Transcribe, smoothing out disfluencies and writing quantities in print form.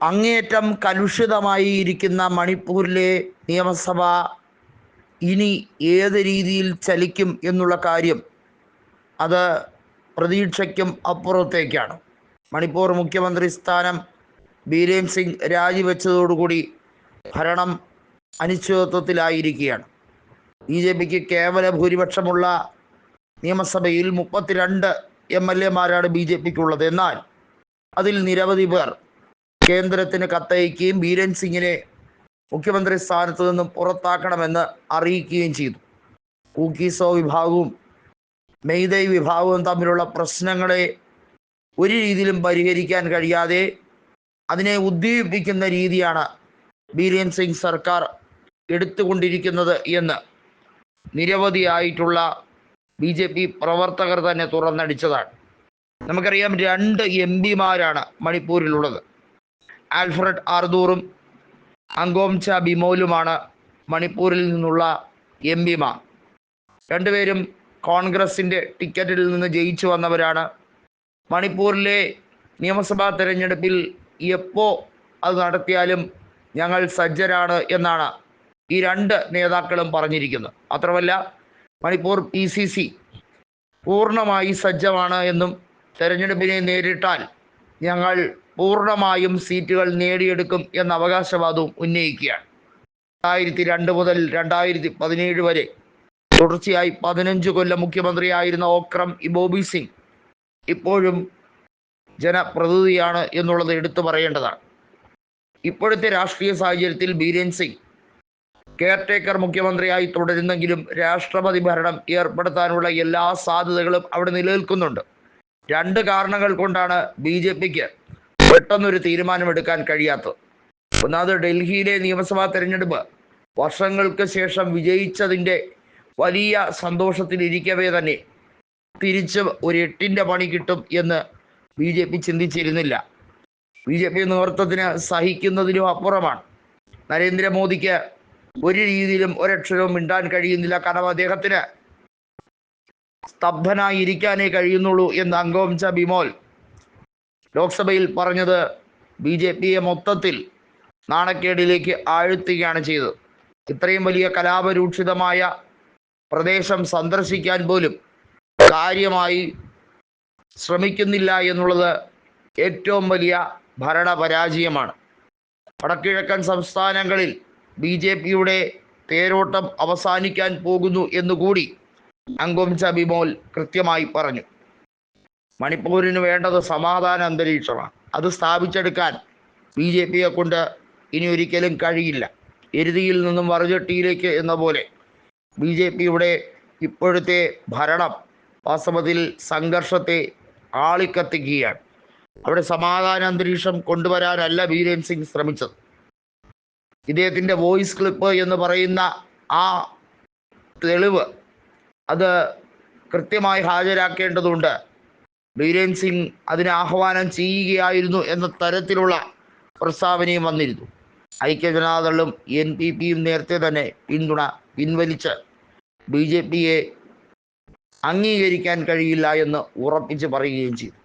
അങ്ങേയറ്റം കലുഷിതമായി ഇരിക്കുന്ന മണിപ്പൂരിലെ നിയമസഭ ഇനി ഏത് രീതിയിൽ ചലിക്കും എന്നുള്ള കാര്യം അത് പ്രതീക്ഷയ്ക്കും അപ്പുറത്തേക്കാണ്. മണിപ്പൂർ മുഖ്യമന്ത്രി സ്ഥാനം ബീരേൻ സിംഗ് രാജിവെച്ചതോടുകൂടി ഭരണം അനിശ്ചിതത്വത്തിലായിരിക്കുകയാണ്. BJPക്ക് കേവല ഭൂരിപക്ഷമുള്ള നിയമസഭയിൽ 32 MLA-മാരാണ് BJPക്കുള്ളത്. എന്നാൽ അതിൽ നിരവധി പേർ കേന്ദ്രത്തിന് കത്തയക്കുകയും ബീരേൻ സിംഗിനെ മുഖ്യമന്ത്രി സ്ഥാനത്ത് നിന്നും പുറത്താക്കണമെന്ന് അറിയിക്കുകയും ചെയ്തു. കൂക്കീസോ വിഭാഗവും മെയ്തൈ വിഭാഗവും തമ്മിലുള്ള പ്രശ്നങ്ങളെ ഒരു രീതിയിലും പരിഹരിക്കാൻ കഴിയാതെ അതിനെ ഉദ്ദീപിപ്പിക്കുന്ന രീതിയാണ് ബീരേൻ സിംഗ് സർക്കാർ എടുത്തുകൊണ്ടിരിക്കുന്നത് എന്ന് നിരവധിയായിട്ടുള്ള BJP പ്രവർത്തകർ തന്നെ തുറന്നടിച്ചതാണ്. നമുക്കറിയാം, 2 MP-മാരാണ് മണിപ്പൂരിലുള്ളത്. ആൽഫ്രഡ് ആർദൂറും അംഗോംച ബിമോലുമാണ് മണിപ്പൂരിൽ നിന്നുള്ള MP-മാർ. രണ്ടുപേരും കോൺഗ്രസിൻ്റെ ടിക്കറ്റിൽ നിന്ന് ജയിച്ചു വന്നവരാണ്. മണിപ്പൂരിലെ നിയമസഭാ തെരഞ്ഞെടുപ്പിൽ എപ്പോൾ അത് നടത്തിയാലും ഞങ്ങൾ സജ്ജരാണ് എന്നാണ് ഈ 2 നേതാക്കളും പറഞ്ഞിരിക്കുന്നത്. മാത്രമല്ല, മണിപ്പൂർ PCC പൂർണ്ണമായി സജ്ജമാണ് എന്നും തെരഞ്ഞെടുപ്പിനെ നേരിട്ടാൽ ഞങ്ങൾ പൂർണ്ണമായും സീറ്റുകൾ നേടിയെടുക്കും എന്ന അവകാശവാദവും ഉന്നയിക്കുകയാണ്. 2002 മുതൽ 2017 വരെ തുടർച്ചയായി 15 കൊല്ലം മുഖ്യമന്ത്രിയായിരുന്ന ഓക്രം ഇബോബി സിംഗ് ഇപ്പോഴും ജനപ്രതിനിധിയാണ് എന്നുള്ളത് എടുത്തു പറയേണ്ടതാണ്. ഇപ്പോഴത്തെ രാഷ്ട്രീയ സാഹചര്യത്തിൽ ബീരേൻ സിംഗ് കെയർടേക്കർ മുഖ്യമന്ത്രിയായി തുടരുന്നെങ്കിലും രാഷ്ട്രപതി ഭരണം ഏർപ്പെടുത്താനുള്ള എല്ലാ സാധ്യതകളും അവിടെ നിലനിൽക്കുന്നുണ്ട്. 2 കാരണങ്ങൾ കൊണ്ടാണ് BJPക്ക് പെട്ടെന്നൊരു തീരുമാനമെടുക്കാൻ കഴിയാത്തത്. ഒന്നാമത്, ഡൽഹിയിലെ നിയമസഭാ തെരഞ്ഞെടുപ്പ് വർഷങ്ങൾക്ക് ശേഷം വിജയിച്ചതിൻ്റെ വലിയ സന്തോഷത്തിലിരിക്കവേ തന്നെ തിരിച്ച് ഒരു 8ൻ്റെ പണി കിട്ടും എന്ന് BJP ചിന്തിച്ചിരുന്നില്ല. BJP നേതൃത്വത്തിന് സഹിക്കുന്നതിനും അപ്പുറമാണ്. നരേന്ദ്രമോദിക്ക് ഒരു രീതിയിലും ഒരക്ഷരവും മിണ്ടാൻ കഴിയുന്നില്ല. കാരണം അദ്ദേഹത്തിന് സ്തബ്ധനായിരിക്കാനേ കഴിയുന്നുള്ളൂ എന്ന് അംഗോംച ബിമോൽ ലോക്സഭയിൽ പറഞ്ഞത് BJPയെ മൊത്തത്തിൽ നാണക്കേടിലേക്ക് ആഴ്ത്തുകയാണ് ചെയ്തത്. ഇത്രയും വലിയ കലാപരൂക്ഷിതമായ പ്രദേശം സന്ദർശിക്കാൻ പോലും കാര്യമായി ശ്രമിക്കുന്നില്ല എന്നുള്ളത് ഏറ്റവും വലിയ ഭരണപരാജയമാണ്. വടക്കിഴക്കൻ സംസ്ഥാനങ്ങളിൽ BJPയുടെ തേരോട്ടം അവസാനിക്കാൻ പോകുന്നു എന്നുകൂടി അംഗോംച ബിമോൽ കൃത്യമായി പറഞ്ഞു. മണിപ്പൂരിന് വേണ്ടത് സമാധാന അന്തരീക്ഷമാണ്. അത് സ്ഥാപിച്ചെടുക്കാൻ BJPയെ കൊണ്ട് ഇനി ഒരിക്കലും കഴിയില്ല. എരുതിയിൽ നിന്നും വറുചട്ടിയിലേക്ക് എന്ന പോലെ BJPയുടെ ഇപ്പോഴത്തെ ഭരണം വാസ്തവത്തിൽ സംഘർഷത്തെ ആളിക്കത്തിക്കുകയാണ്. അവിടെ സമാധാന അന്തരീക്ഷം കൊണ്ടുവരാനല്ല ബീരേൻ സിംഗ് ശ്രമിച്ചത്. ഇദ്ദേഹത്തിൻ്റെ വോയിസ് ക്ലിപ്പ് എന്ന് പറയുന്ന ആ തെളിവ് അത് കൃത്യമായി ഹാജരാക്കേണ്ടതുണ്ട്. ബീരേൻ സിംഗ് അതിനെ ആഹ്വാനം ചെയ്യുകയായിരുന്നു എന്ന തരത്തിലുള്ള പ്രസ്താവനയും വന്നിരുന്നു. ഐക്യജനതാദളും NPPയും നേരത്തെ തന്നെ പിന്തുണ പിൻവലിച്ച് BJPയെ അംഗീകരിക്കാൻ കഴിയില്ല എന്ന് ഉറപ്പിച്ച് പറയുകയും ചെയ്തു.